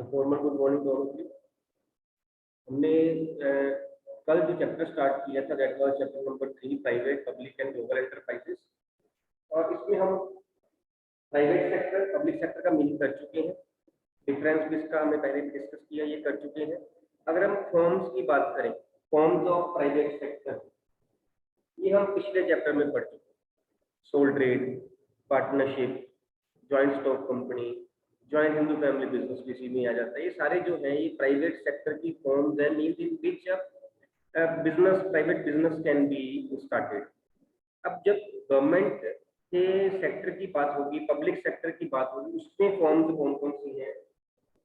Formal good morning to all of you. हमने कल जो चैप्टर स्टार्ट किया था that was chapter number 3 private public and global enterprises, और इसमें हम प्राइवेट सेक्टर पब्लिक सेक्टर का मीनिंग कर चुके हैं। डिफरेंस भी इसका हमने पहले डिस्कस किया, ये कर चुके हैं। अगर हम फॉर्म्स की बात करें, फॉर्म्स ऑफ प्राइवेट सेक्टर, ये हम पिछले चैप्टर में पढ़ चुके हैं। Sole trade, partnership, joint stock company, joint Hindu family business भी इसी में आ जाता है। ये सारे जो है ये प्राइवेट सेक्टर की फॉर्म्स हैं, means in which business private business can be started. अब जब गवर्नमेंट के सेक्टर की बात होगी, पब्लिक सेक्टर की बात होगी, उसमें फॉर्म्स कौन कौन सी हैं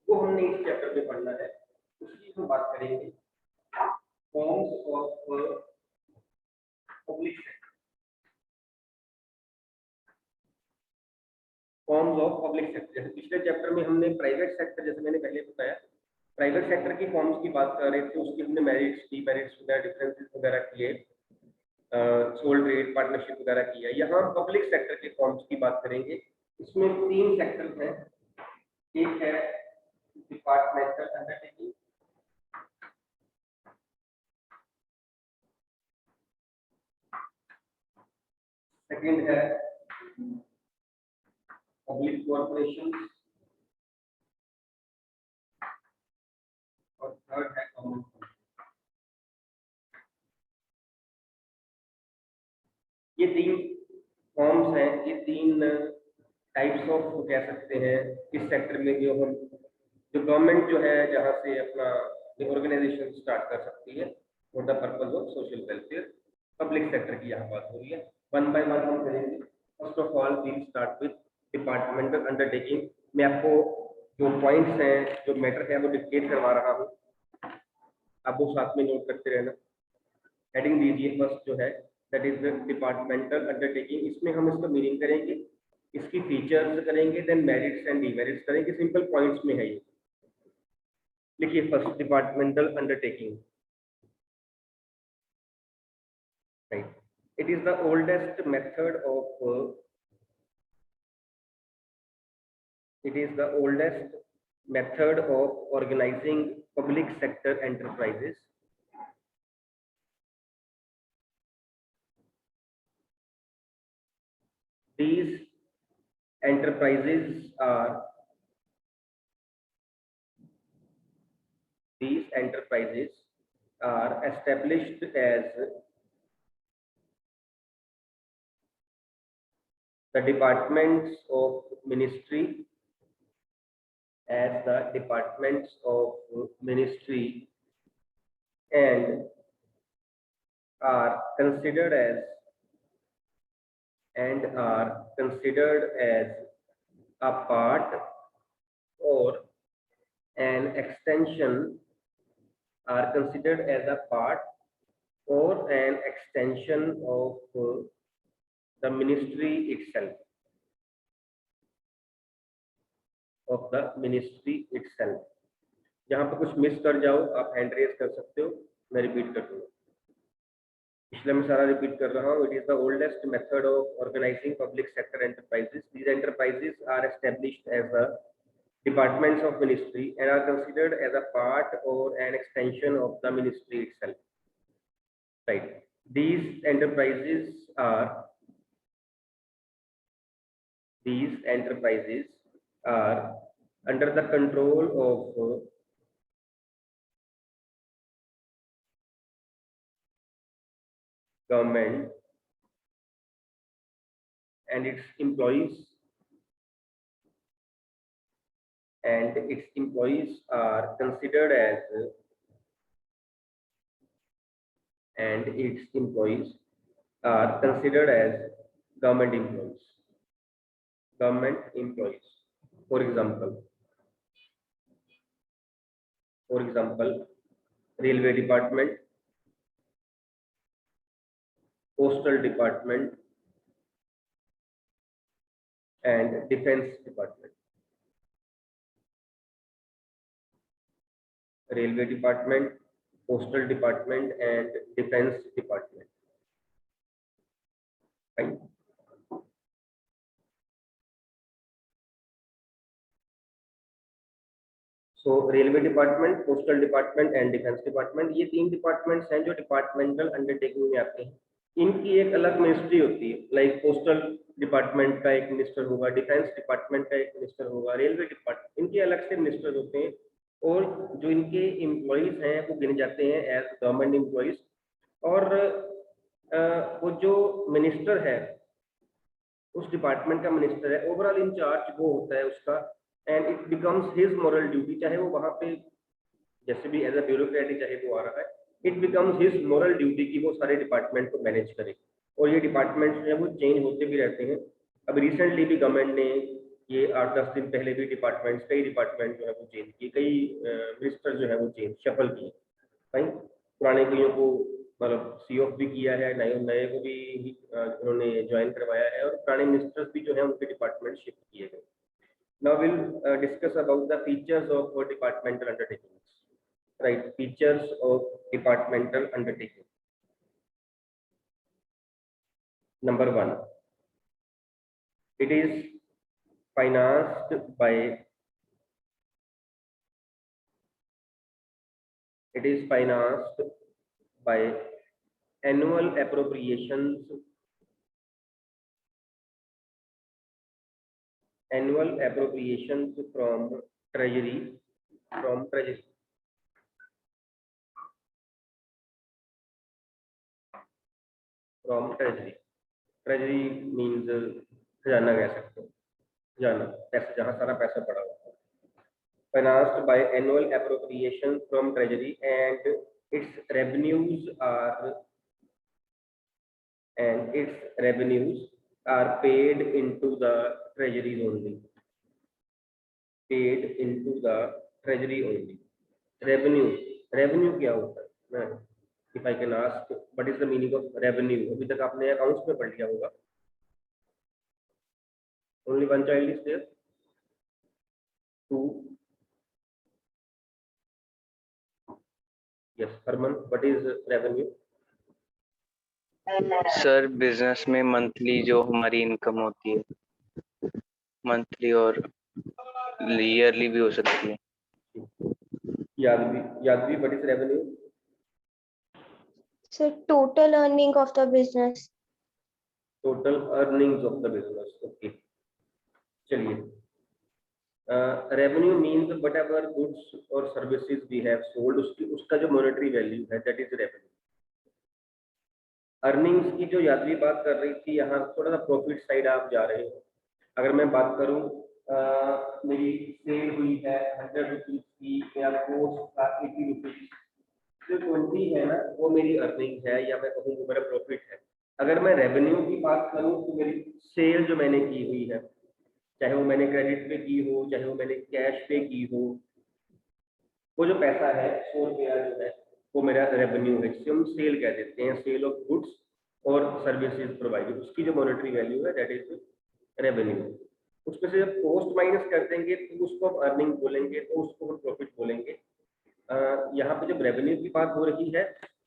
वो हमने इस चैप्टर में पढ़ना है। उसकी हम बात करेंगे, forms of public sector, forms of public sector. जैसे पिछले चैप्टर में हमने प्राइवेट सेक्टर, जैसे मैंने पहले बताया, प्राइवेट सेक्टर की फॉर्म्स की बात कर रहे थे, उसकी हमने मेरिट्स, डीमेरिट्स वगैरह, डिफरेंसेस वगैरह किए, सोल ट्रेड, पार्टनरशिप वगैरह किया। यहाँ पब्लिक सेक्टर के फॉर्म्स की बात करेंगे। इसमें 3 सेक्टर हैं। एक है डिपार्टमेंटल अंडरटेकिंग, सेकंड है पब्लिक कॉर्पोरेशन, और थर्ड है कॉमन। ये 3 फॉर्म्स हैं, ये 3 टाइप्स ऑफ कह सकते हैं इस सेक्टर में, जो गवर्नमेंट जो है जहाँ से अपना ऑर्गेनाइजेशन स्टार्ट कर सकती है for the purpose of social welfare. Public sector की यहाँ बात हो रही है। वन बाय वन हम करेंगे। First of all we start with departmental undertaking. मैं आपको जो पॉइंट्स हैं, जो मैटर है, वो डिस्कस करवा रहा हूँ, आप वो साथ में नोट करते रहना। हेडिंग दीजिए फर्स्ट जो है, that is the departmental undertaking. इसमें हम इसका मीनिंग करेंगे, इसकी फीचर्स करेंगे, देन मेरिट्स एंड डीमेरिट्स करेंगे। सिंपल पॉइंट्स में है ये। लिखिए first departmental undertaking, right. It is the oldest method of it is the oldest method of organizing public sector enterprises. These enterprises are established as the departments of ministry, and are considered as a part or an extension of the ministry itself, जहाँ पे कुछ miss कर जाओ आप hand raise कर सकते हो, मैं रिपीट कर दूंगा। पिछले में सारा रिपीट कर रहा हूँ। It is the oldest method of organizing public sector enterprises. These enterprises are established as the departments of ministry and are considered as a part or an extension of the ministry itself, right. These enterprises are under the control of government, and its employees are considered as government employees. For example, railway department, postal department, and defense department. Railway department, postal department, and defense department, right. So railway department, postal department and defence department, ये 3 departments हैं जो departmental undertaking में आते हैं। इनकी एक अलग ministry होती है, लाइक पोस्टल डिपार्टमेंट का एक मिनिस्टर होगा, डिफेंस डिपार्टमेंट का एक मिनिस्टर होगा, रेलवे डिपार्टमेंट, इनके अलग से मिनिस्टर होते हैं। और जो इनके एम्प्लॉयज हैं वो गिने जाते हैं एज गवर्नमेंट एम्प्लॉयज। और वो जो मिनिस्टर है, उस डिपार्टमेंट का मिनिस्टर है, ओवरऑल इंचार्ज वो होता है उसका, and it becomes his moral duty, चाहे वो वहां पे जैसे भी एज अ ब्यूरोक्रेट चाहे वो आ रहा है, it becomes his moral duty कि वो सारे डिपार्टमेंट को मैनेज करे। और ये डिपार्टमेंट जो है वो चेंज होते भी रहते हैं। अब रिसेंटली भी गवर्नमेंट ने ये 8-10 दिन पहले भी कई डिपार्टमेंट जो है वो चेंज किए, कई मिनिस्टर जो है वो चेंज शफल किए भाई। पुराने कईयों को मतलब सी ऑफ भी किया है, नए नए को भी उन्होंने ज्वाइन करवाया है, और पुराने मिनिस्टर्स भी जो है उनके डिपार्टमेंट शिफ्ट किए गए। Now will discuss about the features of departmental undertakings. Right, features of departmental undertaking. Number 1, it is financed by annual appropriations from treasury. Treasury means खजाना कह सकते हो, खजाना, पैसा, जहाँ सारा पैसा पड़ा हुआ है। Financed by annual appropriation from treasury, and its revenues are paid into the treasury only. Revenue क्या होता है? If I can ask, what is the meaning of revenue? अभी तक आपने अकाउंट्स में पढ़ लिया होगा। Only one child is there? 2? Yes, Herman, what is revenue? Sir business में मंथली जो हमारी इनकम होती है, मंथली और ईयरली भी हो सकती है। यादवी, what is revenue? So total earning of the business. Total earnings of the business. Okay. चलिए, revenue means whatever goods or services we have sold, उसका जो monetary value है, that is revenue. अर्निंग्स की जो यादवी बात कर रही थी, यहाँ थोड़ा सा प्रॉफिट साइड आप जा रहे हो। अगर मैं बात करूँ, मेरी सेल हुई है 100 रुपीज की, या कोर्स का 80 रुपीज, जो 20 है ना वो मेरी अर्निंग है, या मैं कहूँ वो मेरा प्रॉफिट है। अगर मैं रेवेन्यू की बात करूँ तो मेरी सेल जो मैंने की हुई है, चाहे वो मैंने क्रेडिट पे की हो, चाहे वो मैंने कैश पे की हो, वो जो पैसा है 100 रुपया जो है वो मेरा रेवेन्यू है, जिसे हम सेल कह देते हैं, सेल ऑफ गुड्स और सर्विसेज प्रोवाइडेड, उसकी जो मॉनेटरी वैल्यू है दैट इज रेवेन्यू। उसमें से जब कॉस्ट माइनस कर देंगे तो उसको हम अर्निंग बोलेंगे, तो उसको हम प्रॉफिट बोलेंगे। यहाँ पे जब रेवेन्यू की बात हो रही है,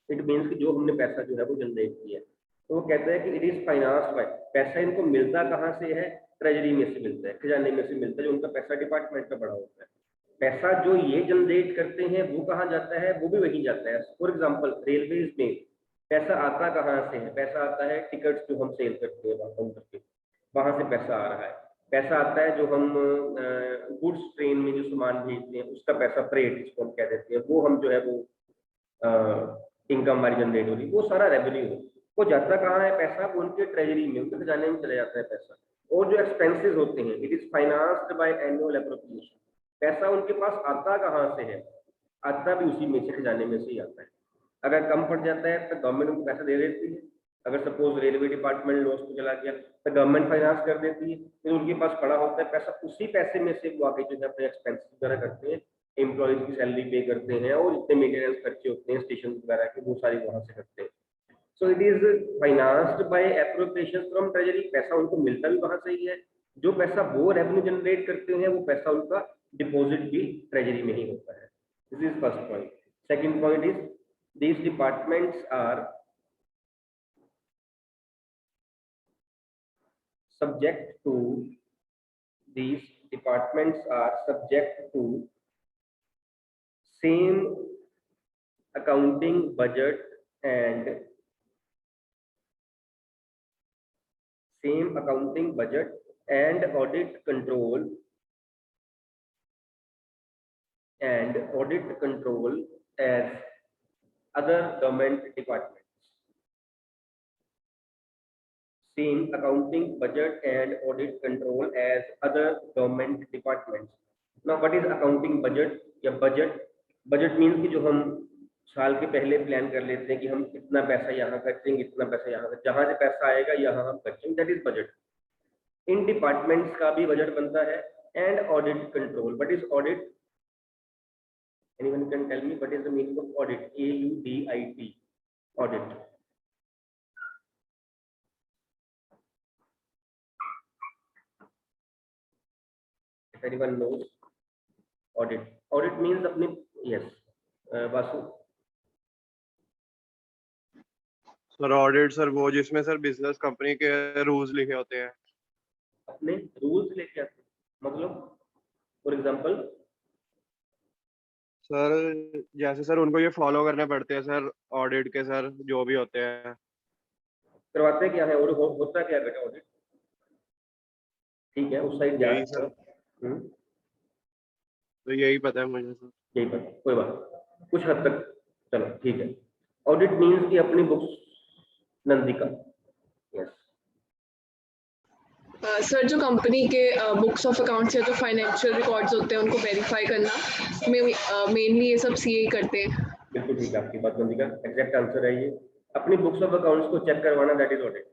इट मीन्स कि जो हमने पैसा जो है वो जनरेट किया है, तो वो कहते हैं कि इट इज फाइनेंस बाय, पैसा इनको मिलता कहाँ से है? ट्रेजरी में से मिलता है, खजाने में से मिलता है, जो उनका पैसा डिपार्टमेंट का बड़ा होता है। पैसा जो ये जनरेट करते हैं वो कहाँ जाता है? वो भी वहीं जाता है। फॉर एग्जाम्पल रेलवेज में पैसा आता कहाँ से है? पैसा आता है टिकट्स जो हम सेल करते हैं काउंटर पे, वहां से पैसा आ रहा है। पैसा आता है जो हम गुड्स ट्रेन में जो सामान भेजते हैं, उसका पैसा फ्रेट जिसको हम कह देते हैं, वो हम जो है वो इनकम हमारी जनरेट हो रही, वो सारा रेवेन्यू है। वो जाता कहाँ है पैसा? वो उनके ट्रेजरी में, उनके खजाने में चला जाता है पैसा। और जो एक्सपेंसेस होते हैं, it is financed by annual appropriation. पैसा उनके पास आता कहाँ से है? आता भी उसी में से, खजाने में से ही आता है। अगर कम पड़ जाता है तो गवर्नमेंट उनको पैसा दे देती है। अगर सपोज रेलवे डिपार्टमेंट लॉस में चला गया तो गवर्नमेंट फाइनेंस कर देती है, फिर उनके पास पड़ा होता है पैसा, उसी पैसे में से वो आगे जो है अपने एक्सपेंसेस वगैरह करते हैं, एम्प्लॉयज की सैलरी पे करते हैं, और जितने मेंटेनेंस खर्चे होते हैं स्टेशन वगैरह के, वो सारी वहां से करते हैं। So it is financed by appropriation from treasury. पैसा उनको मिलता भी वहां से ही है, जो पैसा वो रेवेन्यू जनरेट करते हैं वो पैसा उनका डिपॉजिट भी ट्रेजरी में ही होता है। This is first point. Second point is these departments are subject to same accounting budget and audit control as other government departments. Same accounting budget and audit control as other government departments. Now what is accounting budget या budget means कि जो हम साल के पहले plan कर लेते हैं कि हम इतना पैसा यहाँ खर्चेंगे, इतना पैसा यहाँ, जहाँ से पैसा आएगा यहाँ हम खर्चेंगे, that is budget. In departments का भी बजट बनता है. And audit control. What is audit? Anyone can tell me what is the meaning of audit? AUDIT. Audit. If anyone knows audit. Audit means अपने yes. Vasu. Sir audit sir वो जिसमें sir business company के rules लिखे होते हैं. अपने rules लेके आते हैं. मतलब फॉर एग्जांपल सर जैसे सर उनको ये फॉलो करने पड़ते हैं सर ऑडिट के सर जो भी होते हैं. करवाते क्या है और होता क्या बेटा ऑडिट? ठीक है उस साइड जा. यही सर. तो यही पता है मुझे सर. यही पता, कोई बात कुछ हद तक चलो ठीक है. ऑडिट मींस कि अपनी बुक्स नंदिका. यस सर जो कंपनी के बुक्स ऑफ अकाउंट्स या जो फाइनेंशियल रिकॉर्ड्स होते हैं उनको वेरीफाई करना मेनली ये सब सीए करते हैं. बिल्कुल ठीक है आपकी बात नंदिका. एग्जैक्ट आंसर है ये. अपनी बुक्स ऑफ अकाउंट्स को चेक करवाना that is audit.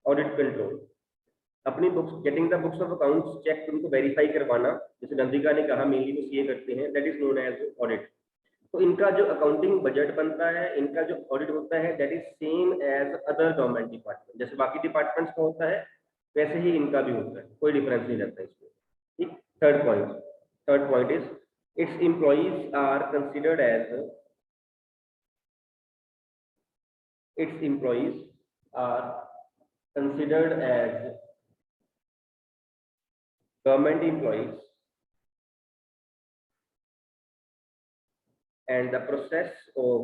Audit control. अपनी books getting the books of accounts check, उनको वेरीफाई करवाना, जैसे नंदिका ने कहा मेनली वो सीए करते हैं, that is known as audit. तो इनका जो अकाउंटिंग बजट बनता है, इनका जो ऑडिट होता है that is same as other government department. जैसे बाकी डिपार्टमेंट्स का होता है वैसे ही इनका भी होता है, कोई डिफरेंस नहीं रहता इसमें. ठीक. Third point is its employees are considered as government employees, and the process of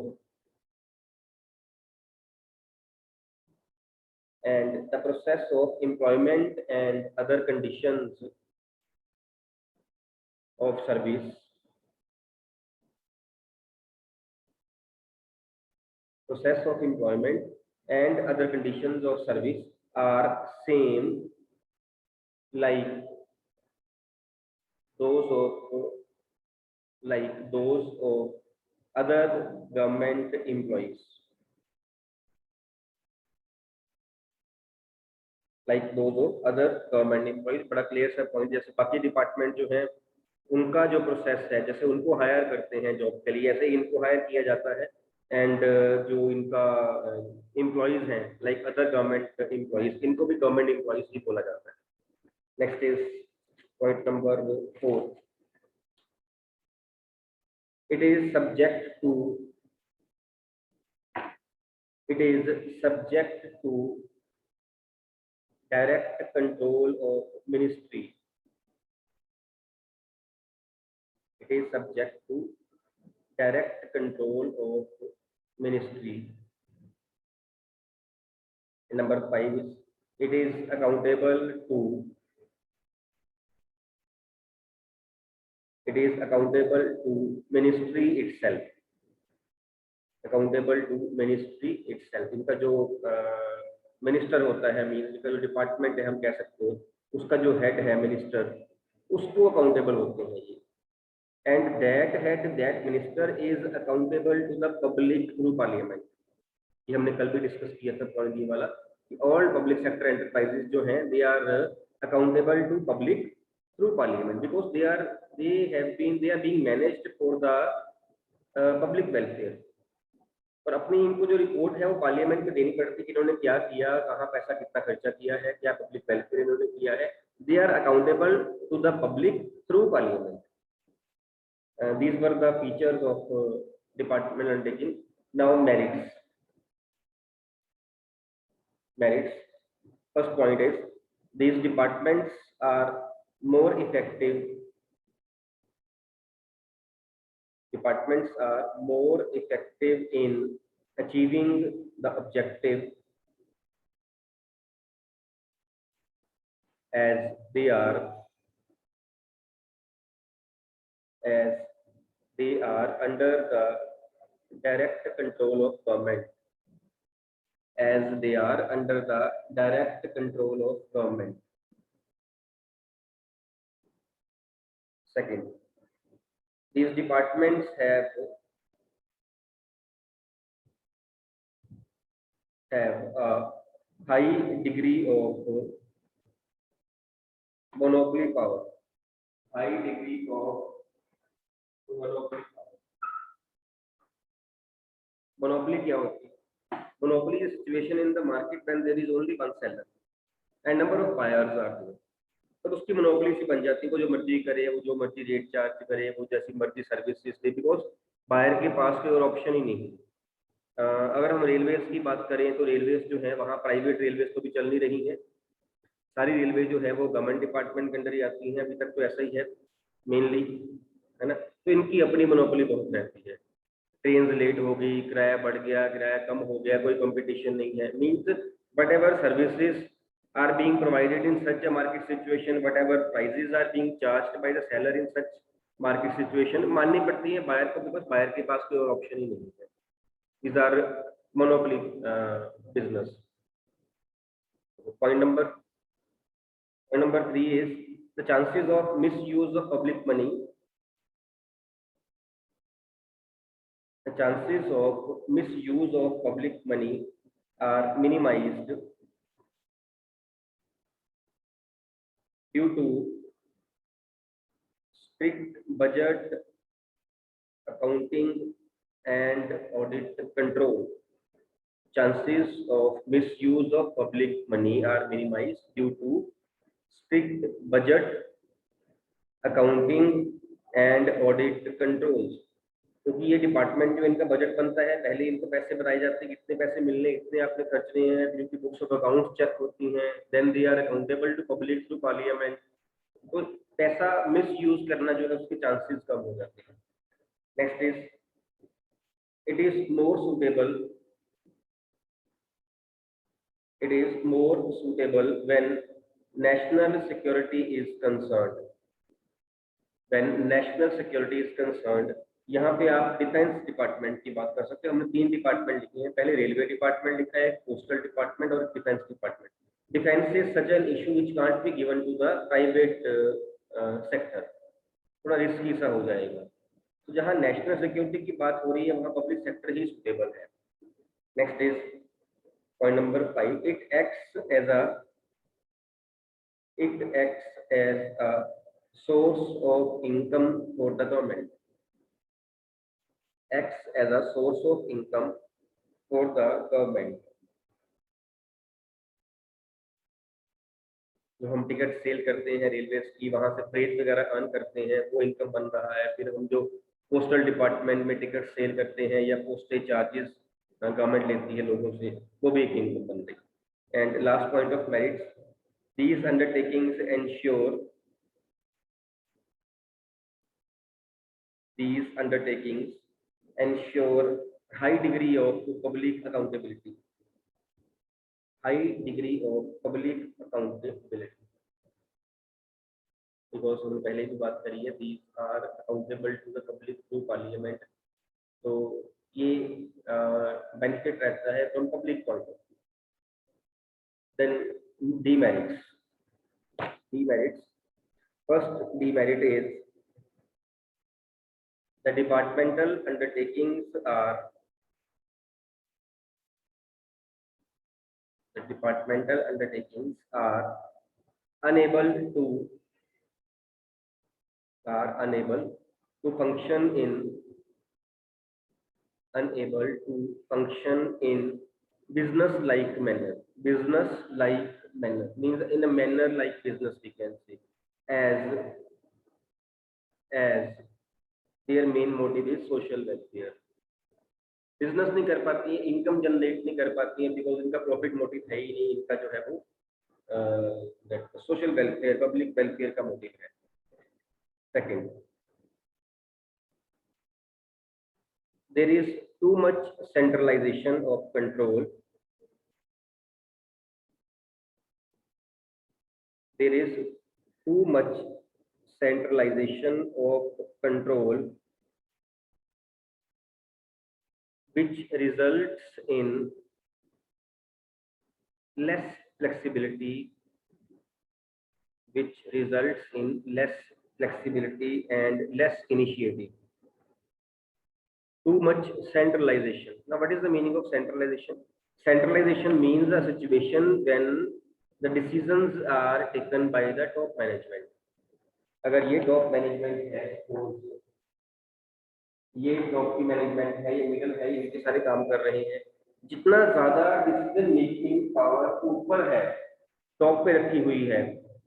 employment and other conditions of service are same like those of other government employees. बड़ा क्लियर सा पॉइंट. जैसे बाकी department जो है उनका जो process है, जैसे उनको हायर करते हैं जॉब के लिए, ऐसे ही इनको हायर किया जाता है. एंड जो इनका एम्प्लॉइज हैं लाइक अदर गवर्नमेंट एम्प्लॉइज, इनको भी गवर्नमेंट एम्प्लॉइज ही बोला जाता है. Next is point number 4. It is subject to direct control of ministry. Number 5 is it is accountable to ministry itself. इनका जो मिनिस्टर होता है, मीन इनका जो डिपार्टमेंट है हम कह सकते हैं, उसका जो हेड है मिनिस्टर, उसको अकाउंटेबल होते हैं ये. And that minister is accountable to the public through parliament. ये हमने कल भी डिस्कस किया था पॉइंट ये वाला कि ऑल पब्लिक सेक्टर एंटरप्राइजेज जो हैं they are accountable to public through parliament because they are being managed for the public welfare. और अपनी इनको जो रिपोर्ट है वो पार्लियामेंट में देनी पड़ती है कि इन्होंने क्या किया, कहाँ पैसा कितना खर्चा किया है, क्या पब्लिक वेलफेयर इन्होंने किया है. They are accountable to the public through parliament. These were the features of departmental undertaking. Now merits. First point is these departments are more effective departments are more effective in achieving the objective as they are under the direct control of government, as they are under the direct control of government. Second, these departments have a high degree of monopoly power. High degree of monopoly power. Monopoly क्या होती है? Monopoly is a situation in the market when there is only one seller and number of buyers are there. तो उसकी monopoly सी बन जाती है, वो जो मर्जी करे, वो जो मर्जी रेट चार्ज करे, वो जैसी मर्जी सर्विसेज दे, बिकॉज बायर के पास कोई और ऑप्शन ही नहीं है। अगर हम रेलवेज की बात करें तो रेलवेज जो है वहाँ प्राइवेट रेलवेज तो भी चल नहीं रही है, सारी रेलवे जो है वो गवर्नमेंट डिपार्टमेंट के अंदर ही आती हैं, अभी तक तो ऐसा ही है मेनली, है ना। तो इनकी अपनी मोनोपोली बहुत रहती है, ट्रेन लेट हो गई, किराया बढ़ गया, किराया कम हो गया, कोई कंपटीशन नहीं है, means what ever services are being provided in such a market situation, whatever prices are being charged by the seller in such market situation, माननी पड़ती है बायर को, बिकॉज बायर के पास कोई और ऑप्शन ही नहीं है। These are monopoly business. Point number 3 is the chances of misuse of public money. The chances of misuse of public money are minimized due to strict budget, accounting and audit control. Chances of misuse of public money are minimized due to strict budget, accounting and audit controls. क्योंकि ये department जो इनका budget बनता है, पहले इनको पैसे बताए जाते हैं कितने पैसे मिलने, इतने आपने खर्चने हैं, फिर इनकी बुक्स ऑफ अकाउंट चेक होती हैं, then they are accountable to public through parliament. तो पैसा मिस यूज करना जो है उसके चांसेस कम हो जाते हैं। Next is it is more suitable when national security is concerned. When national security is concerned, यहाँ पे आप डिफेंस डिपार्टमेंट की बात कर सकते हो। हमने 3 डिपार्टमेंट लिखे हैं, पहले रेलवे डिपार्टमेंट लिखा है, पोस्टल डिपार्टमेंट और defence department. Defence is such an issue which can't be given to the private sector, थोड़ा रिस्की सा हो जाएगा। तो जहाँ नेशनल सिक्योरिटी की बात हो रही है वहाँ पब्लिक सेक्टर ही सुटेबल है। Next is point number 5, it acts as a source of income for the government. Acts as a source of income for the government. जो हम टिकट सेल करते हैं रेलवे की, वहां से फ्रेट वगैरह अर्न करते हैं, वो इनकम बन रहा है। फिर हम जो पोस्टल डिपार्टमेंट में टिकट सेल करते हैं या पोस्टेज चार्जेस गवर्नमेंट लेती है लोगों से, वो भी एक इनकम बन रही है। And last point of merits, these undertakings ensure high degree of public accountability. High degree of public accountability. Because हमने पहले भी बात करी है, these are accountable to the public through parliament. तो ये बेनिफिट रहता है from public point of view. Then demerits. First demerit is the departmental undertakings are unable to function in business-like manner. Business-like manner means in a manner like business, we can say, as their main motive is social welfare. Business नहीं कर पाती है, income generate नहीं कर पाती है, because इनका profit motive है ही नहीं, इनका जो है वो सोशल वेलफेयर, पब्लिक वेलफेयर का मोटिव है। Second, there is too much centralization of control. There is too much centralization of control, which results in less flexibility, and less initiative. Too much centralization. Now, what is the meaning of centralization? Centralization means a situation when the decisions are taken by the top management. अगर ये top management है, ये top की management है, ये middle है, ये इनके सारे काम कर रहे हैं, जितना ज्यादा डिसीजन मेकिंग पावर ऊपर है, टॉप पे रखी हुई है,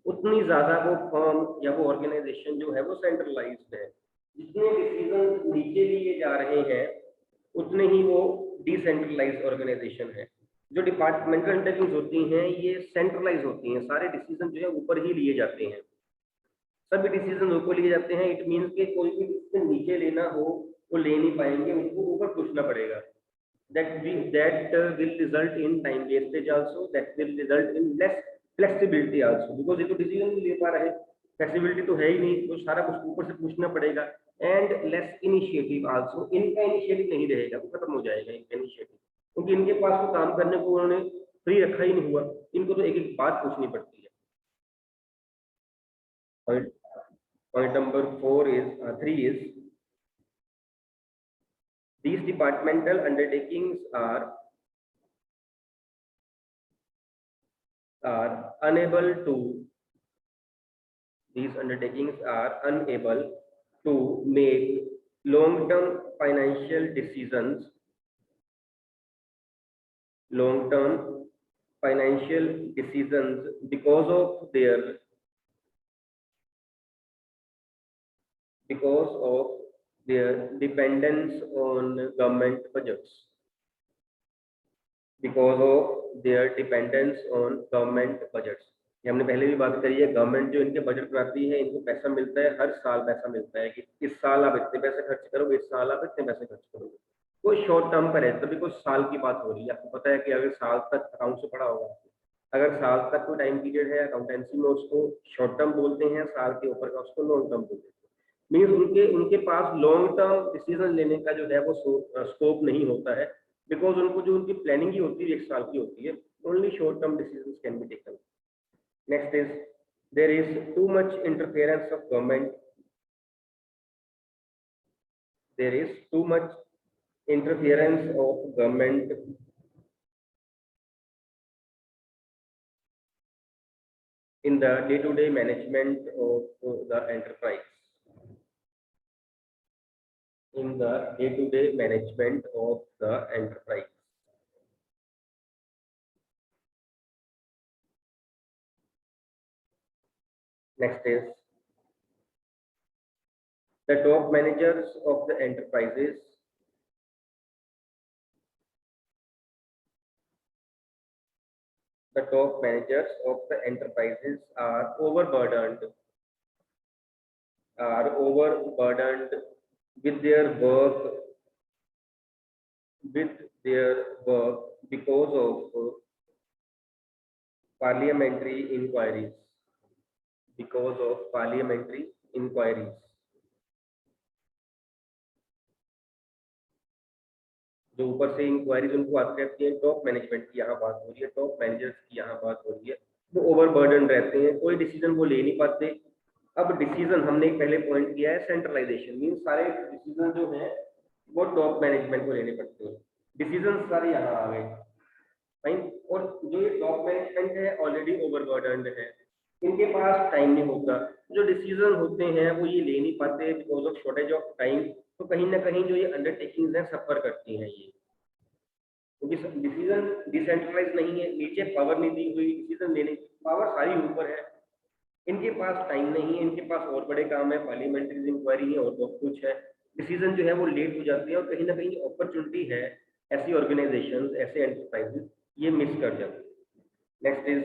उतनी ज्यादा वो फर्म या वो ऑर्गेनाइजेशन जो है वो सेंट्रलाइज्ड है। जितने डिसीजन नीचे लिए जा रहे हैं उतने ही वो डिसेंट्रलाइज्ड ऑर्गेनाइजेशन है। जो डिपार्टमेंटल अंडरटेकिंग्स होती हैं ये सेंट्रलाइज होती हैं, सारे डिसीजन जो है ऊपर ही लिए जाते हैं, सभी डिसीजन ऊपर लिए जाते हैं। इट मीन्स कि कोई भी डिसीजन नीचे लेना हो वो ले नहीं पाएंगे, उनको ऊपर पूछना पड़ेगा। that will result in time wastage also, that will result in less flexibility also, because ये तो डिसीजन नहीं ले पा रहे, फ्लेक्सिबिलिटी तो है ही नहीं, तो सारा कुछ ऊपर से पूछना पड़ेगा। एंड लेस इनिशिएटिव आल्सो, इनका इनिशिएटिव नहीं रहेगा, वो खत्म हो जाएगा इनका इनिशिएटिव, क्योंकि इनके पास तो काम करने को उन्होंने फ्री रखा ही नहीं हुआ, इनको तो एक एक बात पूछनी पड़ती है। Point number 3 is these departmental undertakings are unable to make long-term financial decisions, because of their dependence on government budgets, ये हमने पहले भी बात करी है। गवर्नमेंट जो इनके बजट बनाती है, इनको पैसा मिलता है, हर साल पैसा मिलता है कि इस साल आप इतने पैसे खर्च करोगे, इस साल आप इतने पैसे खर्च करोगे। कोई शॉर्ट टर्म पर है, तभी कोई साल की बात हो रही है। आपको पता है कि अगर साल तक अकाउंट से पढ़ा होगा, अगर साल तक कोई टाइम पीरियड है अकाउंटेंसी में, उसको शॉर्ट टर्म बोलते हैं, साल के ऊपर का उसको लॉन्ग टर्म बोलते हैं। मीन्स उनके पास लॉन्ग टर्म डिसीजन लेने का जो है वो स्कोप नहीं होता है, बिकॉज उनको जो उनकी प्लानिंग ही होती है 1 साल की होती है। Only short term decision can be taken. Next is there is too much interference of government, in the day-to-day management of the enterprise. Next is the top managers of the enterprises are overburdened with their work because of parliamentary inquiries. जो ऊपर से inquiries उनको आती रहती है, top management की यहाँ बात हो रही है, टॉप मैनेजर्स की यहाँ बात हो रही है, वो ओवरबर्डन रहते हैं, कोई डिसीजन वो ले नहीं पाते। अब डिसीजन हमने पहले पॉइंट किया है सेंट्रलाइजेशन, मीन सारे डिसीजन जो है वो टॉप मैनेजमेंट को लेने पड़ते हैं। डिसीजन सारे यहाँ आ गए, फाइन। और जो ये टॉप मैनेजमेंट है ऑलरेडी ओवरबर्डन्ड है, इनके पास टाइम नहीं होता, जो डिसीजन होते हैं वो ये ले नहीं पाते because of shortage of time. तो कहीं ना कहीं जो ये अंडरटेकिंग्स हैं सफर करती हैं ये, क्योंकि डिसीजन डिसेंट्रलाइज नहीं है, नीचे पावर नहीं दी हुई, डिसीजन लेने की पावर सारी ऊपर है, इनके पास टाइम नहीं है, इनके पास और बड़े काम है, पार्लियामेंट्री इंक्वायरी है और बहुत कुछ है। डिसीजन जो है वो लेट हो जाते हैं और कहीं ना कहीं अपॉर्चुनिटी है ऐसी ऑर्गेनाइजेशन, ऐसे एंटरप्राइजेस ये मिस कर जाते हैं। Next is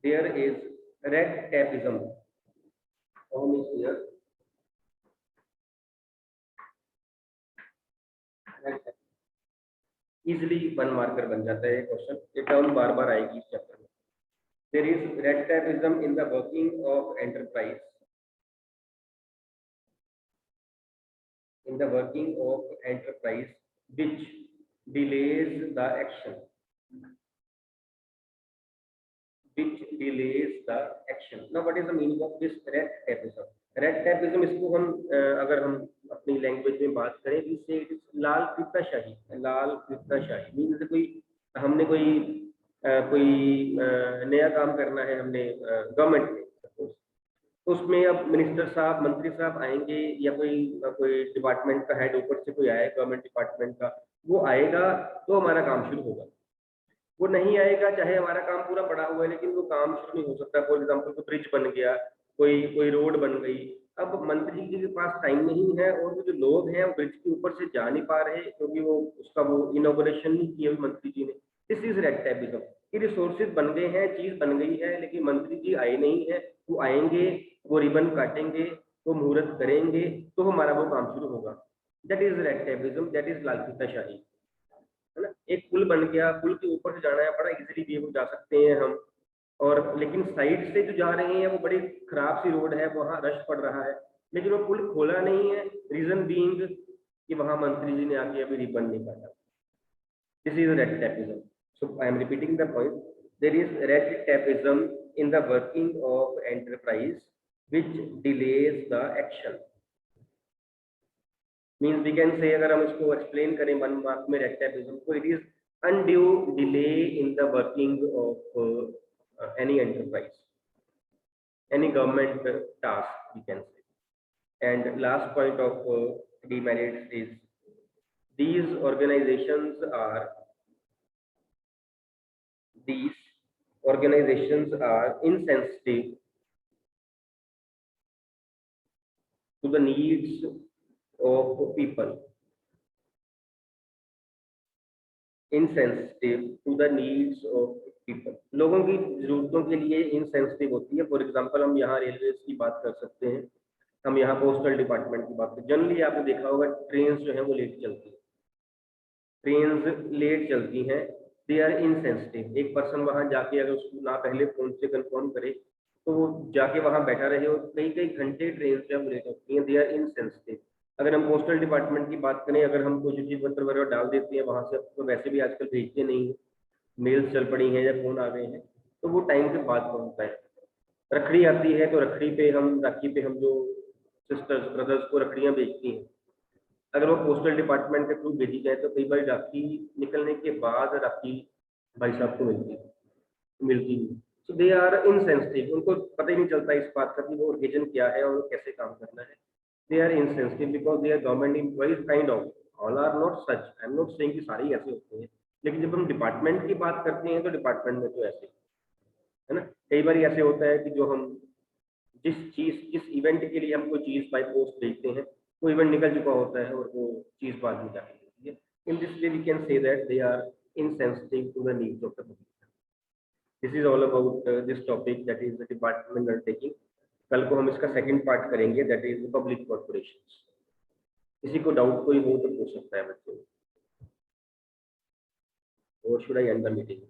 there is red tapeism. Easily 1 marker बन जाता है ये क्वेश्चन, ये टर्म बार बार आएगी इस चैप्टर में। There is red tapism in the working of enterprise, in the working of enterprise which delays the action, which delays the action. Now what is the meaning of this red tapism? Red tapism इसको हम अगर हम अपनी language में बात करें तो इससे इट इज लाल फीताशाही। लाल फीताशाही मीन्स कोई हमने कोई नया काम करना है हमने गवर्नमेंट में, उसमें अब मिनिस्टर साहब मंत्री साहब आएंगे या कोई डिपार्टमेंट का हेड ऊपर से कोई आए गवर्नमेंट डिपार्टमेंट का, वो आएगा तो हमारा काम शुरू होगा। वो नहीं आएगा चाहे हमारा काम पूरा पड़ा हुआ है लेकिन वो काम शुरू नहीं हो सकता। फॉर एग्जाम्पल कोई ब्रिज बन गया, कोई रोड बन गई, अब मंत्री जी के पास टाइम नहीं है और वो जो लोग हैं वो ब्रिज के ऊपर से जा नहीं पा रहे क्योंकि वो इनॉग्रेशन नहीं किया मंत्री जी ने। This is red tapism. ये रिसोर्सेज बन गए हैं, चीज बन गई है लेकिन मंत्री जी आए नहीं है। वो आएंगे, वो रिबन काटेंगे, वो मुहूर्त करेंगे तो हमारा वो काम शुरू होगा। That is red tapism, that is लाल फीताशाही, है ना। एक पुल बन गया, पुल के ऊपर से जाना है, बड़ा इजीली भी वो जा सकते हैं हम, और लेकिन साइड से जो जा रहे हैं वो बड़ी खराब सी रोड है, वहाँ रश पड़ रहा है लेकिन वो पुल खोला नहीं है, रीजन बीइंग कि वहाँ मंत्री जी ने आके अभी रिबन नहीं काटा। This is red tapism. So I am repeating the point. There is red tapism in the working of enterprise which delays the action. Means we can say, अगर हम इसको explain करें 1 mark में red tapism को, it is undue delay in the working of any enterprise, any government task we can say. And last point of demerits is these organizations are insensitive to the needs of people, insensitive to the needs of people. लोगों की जरूरतों के लिए insensitive होती है। For example हम यहाँ railways की बात कर सकते हैं, हम यहाँ पोस्टल डिपार्टमेंट की बात करें। जनरली आपने देखा होगा ट्रेन जो है वो लेट चलती है, ट्रेन लेट चलती हैं, दे आर इनसेंसिटिव। एक पर्सन वहां जाके अगर उसको ना पहले फोन से कंफर्म करे तो वो जाके वहां बैठा रहे और कई घंटे ट्रेन से हम लेट होती हैं, दे आर इनसेंसिटिव। अगर हम पोस्टल डिपार्टमेंट की बात करें, अगर हम कोई चिट्ठी पत्र वगैरह डाल देते हैं वहां से, तो वैसे भी आजकल भेजते नहीं, मेल्स चल पड़ी हैं या फोन आ गए हैं, तो वो टाइम के बाद पहुंचता है। रखड़ी आती है तो राखी पे हम जो सिस्टर्स ब्रदर्स को रखड़ियाँ भेजती हैं, अगर वो पोस्टल डिपार्टमेंट के थ्रू भेजी जाए तो कई बार राखी निकलने के बाद राखी भाई साहब को मिलती नहीं। सो दे आर इनसेंसिटिव। उनको पता ही नहीं चलता इस बात का कि वो ओकेजन क्या है और कैसे काम करना है। They are insensitive because they are government employees kind of, all are not such, I am not saying कि सारे ही ऐसे होते हैं, लेकिन जब हम डिपार्टमेंट की बात करते हैं तो डिपार्टमेंट में तो ऐसे है ना। कई बार ऐसे होता है कि जो हम जिस इवेंट के लिए हम कोई चीज़ बाई पोस्ट भेजते हैं वो इवेंट निकल चुका होता है और वो चीज़ बाद में जाती है। In this way we can say that they are insensitive to the needs of the public. This is all about this topic, that is the department undertaking. कल को हम इसका सेकंड पार्ट करेंगे, that is public corporations. किसी को doubt कोई हो तो पूछ सकता है बच्चों, or should I end the meeting?